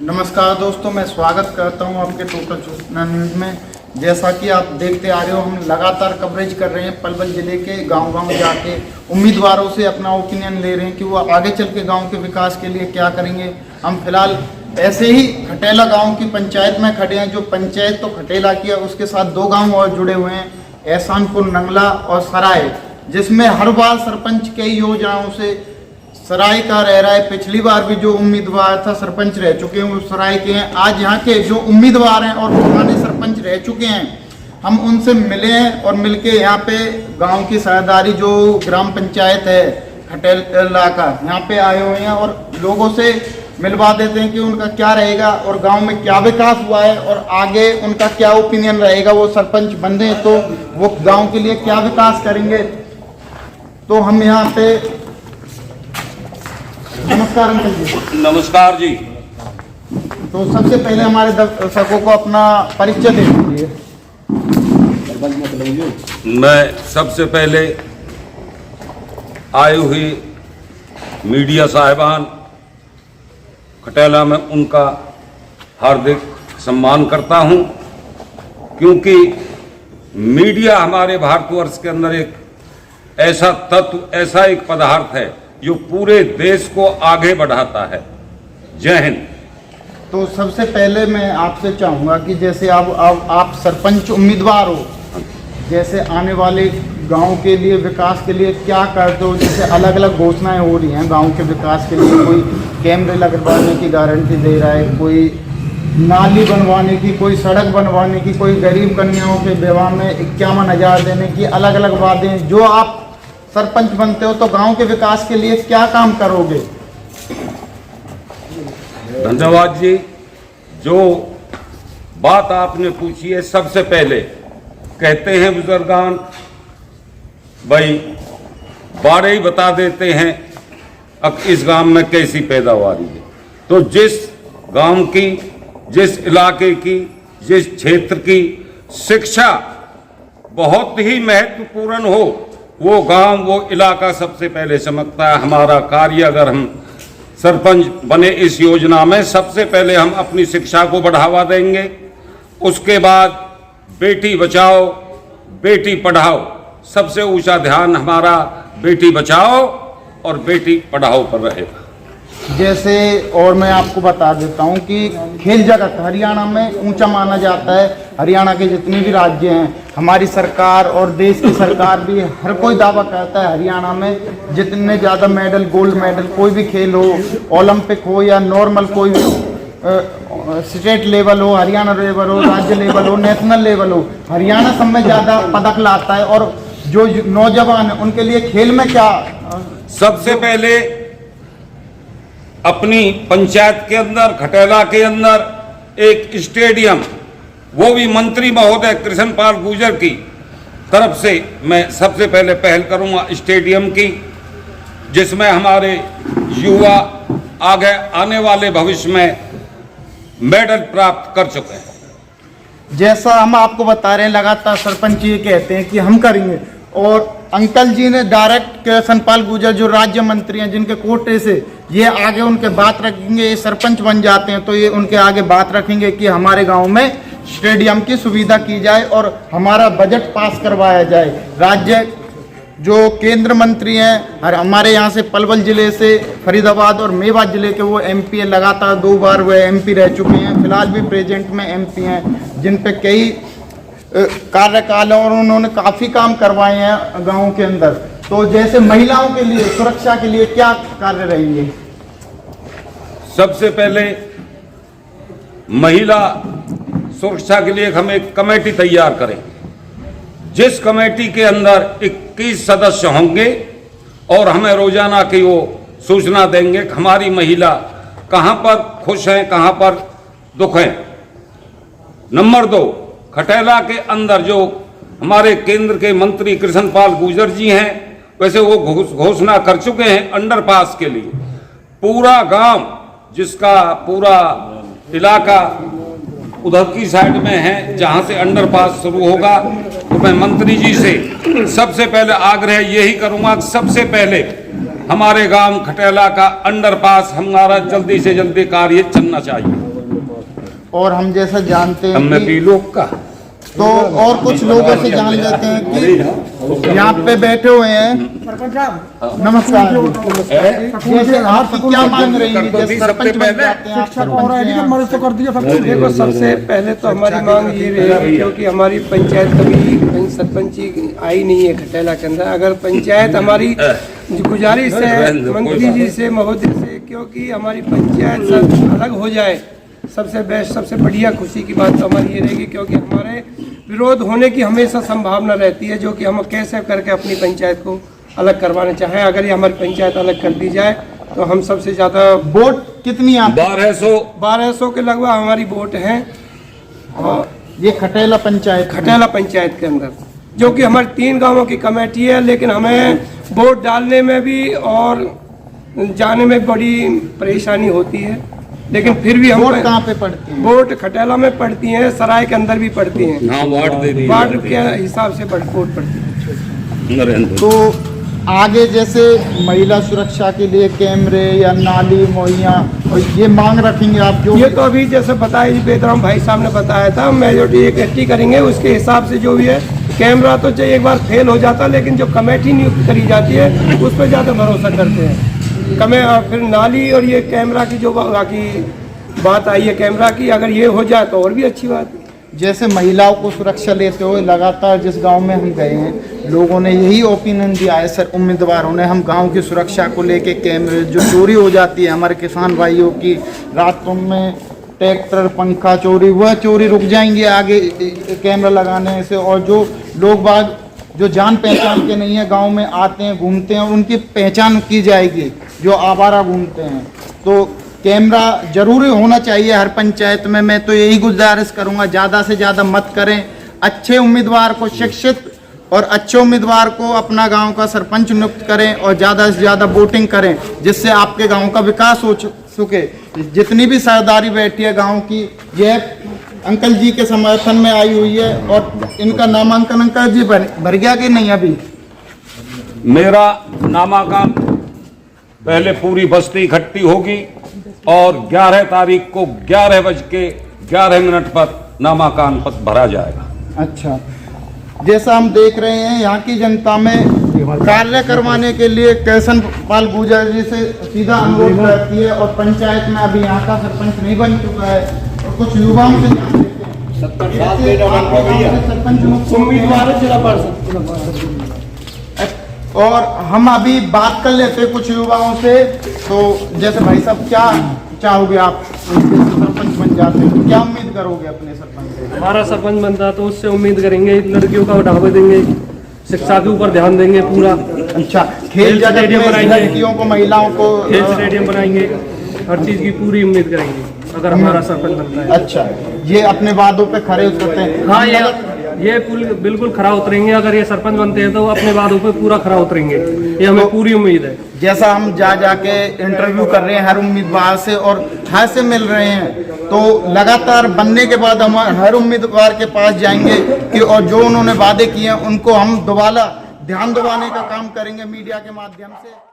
नमस्कार दोस्तों, मैं स्वागत करता हूं आपके टोटल सूचना न्यूज़ में। जैसा कि आप देखते आ रहे हो, हम लगातार कवरेज कर रहे हैं पलवल जिले के गांव-गांव जाके उम्मीदवारों से अपना ओपिनियन ले रहे हैं कि वो आगे चल के गांव के विकास के लिए क्या करेंगे। हम फिलहाल ऐसे ही खटेला गांव की पंचायत में खड़े हैं। जो पंचायत तो खटेला की है, उसके साथ दो गाँव और जुड़े हुए हैं, एहसानपुर नंगला और सराय, जिसमें हर बार सरपंच कई योजनाओं से सराय का रह रहा है। पिछली बार भी जो उम्मीदवार था सरपंच रह चुके हैं वो सराय के हैं। आज यहाँ के जो उम्मीदवार हैं और पुराने सरपंच रह चुके हैं, हम उनसे मिले हैं और मिलके यहाँ पे गांव की सरदारी जो ग्राम पंचायत है खटेला का, यहाँ पे आए हुए हैं और लोगों से मिलवा देते हैं कि उनका क्या रहेगा और गांव में क्या विकास हुआ है और आगे उनका क्या ओपिनियन रहेगा। वो सरपंच बने तो वो गाँव के लिए क्या विकास करेंगे। तो हम यहाँ पे नमस्कार अंकल जी। नमस्कार जी। तो सबसे पहले हमारे दर्शकों को अपना परिचय दे दीजिए। मैं सबसे पहले आई हुई मीडिया साहिबान खटेला में उनका हार्दिक सम्मान करता हूं, क्योंकि मीडिया हमारे भारतवर्ष के अंदर एक ऐसा तत्व, ऐसा एक पदार्थ है जो पूरे देश को आगे बढ़ाता है। जय हिंद। तो सबसे पहले मैं आपसे चाहूँगा कि जैसे आप सरपंच उम्मीदवार हो, जैसे आने वाले गांव के लिए विकास के लिए क्या करते हो। जैसे अलग अलग घोषणाएं हो रही हैं गांव के विकास के लिए, कोई कैमरे लगवाने की गारंटी दे रहा है, कोई नाली बनवाने की, कोई सड़क बनवाने की, कोई गरीब कन्याओं के विवाह में 51,000 देने की, अलग अलग वादे। जो आप सरपंच बनते हो तो गांव के विकास के लिए क्या काम करोगे। धन्यवाद जी। जो बात आपने पूछी है, सबसे पहले कहते हैं बुजुर्गान भाई बारे ही बता देते हैं अब इस गांव में कैसी पैदावारी है। तो जिस गांव की, जिस इलाके की, जिस क्षेत्र की शिक्षा बहुत ही महत्वपूर्ण हो, वो गांव, वो इलाका सबसे पहले चमकता है। हमारा कार्य, अगर हम सरपंच बने इस योजना में, सबसे पहले हम अपनी शिक्षा को बढ़ावा देंगे। उसके बाद बेटी बचाओ बेटी पढ़ाओ, सबसे ऊंचा ध्यान हमारा बेटी बचाओ और बेटी पढ़ाओ पर रहेगा। जैसे और मैं आपको बता देता हूं कि खेल जगत हरियाणा में ऊंचा माना जाता है। हरियाणा के जितने भी राज्य हैं, हमारी सरकार और देश की सरकार भी हर कोई दावा करता है हरियाणा में जितने ज़्यादा मेडल, गोल्ड मेडल, कोई भी खेल हो, ओलंपिक हो या नॉर्मल कोई भी स्टेट लेवल हो, हरियाणा लेवल हो, राज्य लेवल हो, नेशनल लेवल हो, हरियाणा सब में ज़्यादा पदक लाता है। और जो नौजवान है उनके लिए खेल में क्या, सबसे पहले अपनी पंचायत के अंदर, खटेला के अंदर एक स्टेडियम, वो भी मंत्री महोदय कृष्णपाल गुर्जर की तरफ से मैं सबसे पहले पहल करूंगा स्टेडियम की, जिसमें हमारे युवा आगे आने वाले भविष्य में मेडल प्राप्त कर चुके हैं। जैसा हम आपको बता रहे हैं, लगातार सरपंच ये कहते हैं कि हम करेंगे, और अंकल जी ने डायरेक्ट कृष्णपाल गुर्जर जो राज्य मंत्री हैं, जिनके कोटे से ये आगे उनके बात रखेंगे, ये सरपंच बन जाते हैं तो ये उनके आगे बात रखेंगे कि हमारे गांव में स्टेडियम की सुविधा की जाए और हमारा बजट पास करवाया जाए। राज्य जो केंद्र मंत्री हैं हमारे यहाँ से पलवल जिले से, फरीदाबाद और मेवात जिले के, वो एमपी है। लगातार 2 बार वो एमपी रह चुके हैं, फिलहाल भी प्रेजेंट में एमपी हैं, जिन पे कई कार्यकाल है और उन्होंने काफ़ी काम करवाए हैं गाँव के अंदर। तो जैसे महिलाओं के लिए सुरक्षा के लिए क्या कार्य रहेंगे। सबसे पहले महिला सुरक्षा के लिए हम एक कमेटी तैयार करें, जिस कमेटी के अंदर 21 सदस्य होंगे और हमें रोजाना की वो सूचना देंगे कि हमारी महिला कहां पर खुश हैं, कहां पर दुख हैं। नंबर 2, खटेला के अंदर जो हमारे केंद्र के मंत्री कृष्णपाल गुर्जर जी हैं, वैसे वो घोषणा कर चुके हैं अंडरपास के लिए। पूरा गांव, जिसका पूरा इलाका उधर की साइड में है जहां से अंडरपास शुरू होगा, तो मैं मंत्री जी से सबसे पहले आग्रह यही करूंगा, सबसे पहले हमारे गांव खटेला का अंडरपास हमारा जल्दी से जल्दी कार्य चलना चाहिए। और हम जैसा जानते अब मैं हैं पी लोग का तो और कुछ लोग ऐसे जान लेते हैं कि यहाँ पे बैठे हुए हैं। नमस्कार जी। जैसे आपकी क्या मांग रही है, जैसे सरपंच बन जाते हैं आप, देखो सबसे पहले तो हमारी मांग ये रहेगी, क्योंकि हमारी पंचायत कभी सरपंची आई नहीं है खटेला के अंदर। अगर पंचायत हमारी गुजारिश है मंत्री जी से, महोदय से, क्योंकि हमारी पंचायत सब अलग हो जाए, सबसे बेस्ट, सबसे बढ़िया खुशी की बात तो हमारी ये रहेगी, क्योंकि हमारे विरोध होने की हमेशा संभावना रहती है, जो कि हम कैसे करके अपनी पंचायत को अलग करवाना चाहें। अगर ये हमारी पंचायत अलग कर दी जाए तो हम सबसे ज्यादा वोट कितनी आप 1200 के लगभग हमारी वोट हैं, और ये खटेला पंचायत के अंदर, जो कि हमारे 3 गांवों की कमेटी है, लेकिन हमें वोट डालने में भी और जाने में बड़ी परेशानी होती है। लेकिन फिर भी हम वोट कहाँ पे पड़ती है? वोट खटेला में पड़ती हैं, सराय के अंदर भी पड़ती हैं। हाँ, वार्ड के हिसाब से वोट पड़ती है। तो आगे जैसे महिला सुरक्षा के लिए कैमरे या नाली मुहैया, और ये मांग रखेंगे आप? जो ये तो अभी जैसे बताया बेदराम भाई साहब ने बताया था, मेजोरिटी इकट्ठी करेंगे, उसके हिसाब से जो भी है। कैमरा तो चाहिए, एक बार फेल हो जाता, लेकिन जो कमेटी नियुक्त करी जाती है उस पर ज़्यादा भरोसा करते हैं। फिर नाली और ये कैमरा की जो बाकी बात आई है कैमरा की, अगर ये हो जाए तो और भी अच्छी बात है। जैसे महिलाओं को सुरक्षा लेते हुए लगातार जिस गांव में हम गए हैं, लोगों ने यही ओपिनियन दिया है सर, उम्मीदवारों ने, हम गांव की सुरक्षा को लेके कैमरे, जो चोरी हो जाती है हमारे किसान भाइयों की रातों में, ट्रैक्टर पंखा चोरी, वह चोरी रुक जाएंगे आगे कैमरा लगाने से। और जो लोग बाग जो जान पहचान के नहीं है गांव में आते हैं, घूमते हैं, और उनकी पहचान की जाएगी जो आवारा घूमते हैं। तो कैमरा जरूरी होना चाहिए हर पंचायत में। मैं तो यही गुजारिश करूंगा, ज़्यादा से ज़्यादा मत करें, अच्छे उम्मीदवार को, शिक्षित और अच्छे उम्मीदवार को अपना गांव का सरपंच नियुक्त करें, और ज़्यादा से ज़्यादा वोटिंग करें, जिससे आपके गांव का विकास हो सके। जितनी भी सरदारी बैठी है गांव की, यह अंकल जी के समर्थन में आई हुई है, और इनका नामांकन अंकल जी भर गया कि नहीं? अभी मेरा नामांकन पहले पूरी बस्ती इकट्ठी होगी, और 11 तारीख को 11:11 पर नामांकन पत्र भरा जाएगा। अच्छा, जैसा हम देख रहे हैं यहाँ की जनता में कार्य करवाने के लिए कैसन पाल गुर्जर जी से सीधा अनुरोध करती है, और पंचायत में अभी यहाँ का सरपंच नहीं बन चुका है, और कुछ युवाओं से जान लेते हैं। सरपंच उम्मीदवार है जिला परिषद, और हम अभी बात कर लेते हैं कुछ युवाओं से। तो जैसे भाई साहब, क्या चाहोगे आप सरपंच बन जाते हैं, तो क्या उम्मीद करोगे अपने सरपंच से? हमारा सरपंच बनता तो उससे उम्मीद करेंगे लड़कियों का बढ़ावा देंगे, शिक्षा के ऊपर ध्यान देंगे पूरा। अच्छा, खेल स्टेडियम बनाएंगे, लड़कियों को, महिलाओं को खेल स्टेडियम बनाएंगे, हर चीज की पूरी उम्मीद करेंगे अगर हमारा सरपंच बनता है। अच्छा, ये अपने वादों पे खरे उतरते हैं? हाँ, ये बिल्कुल खरा उतरेंगे। अगर ये सरपंच बनते हैं तो अपने वादों पे पूरा खरा उतरेंगे, ये हमें पूरी उम्मीद है। जैसा हम जाके इंटरव्यू कर रहे हैं हर उम्मीदवार से, और हर से मिल रहे हैं, तो लगातार बनने के बाद हम हर उम्मीदवार के पास जाएंगे कि और जो उन्होंने वादे किए हैं उनको हम दोबारा ध्यान दिलाने का काम करेंगे मीडिया के माध्यम से।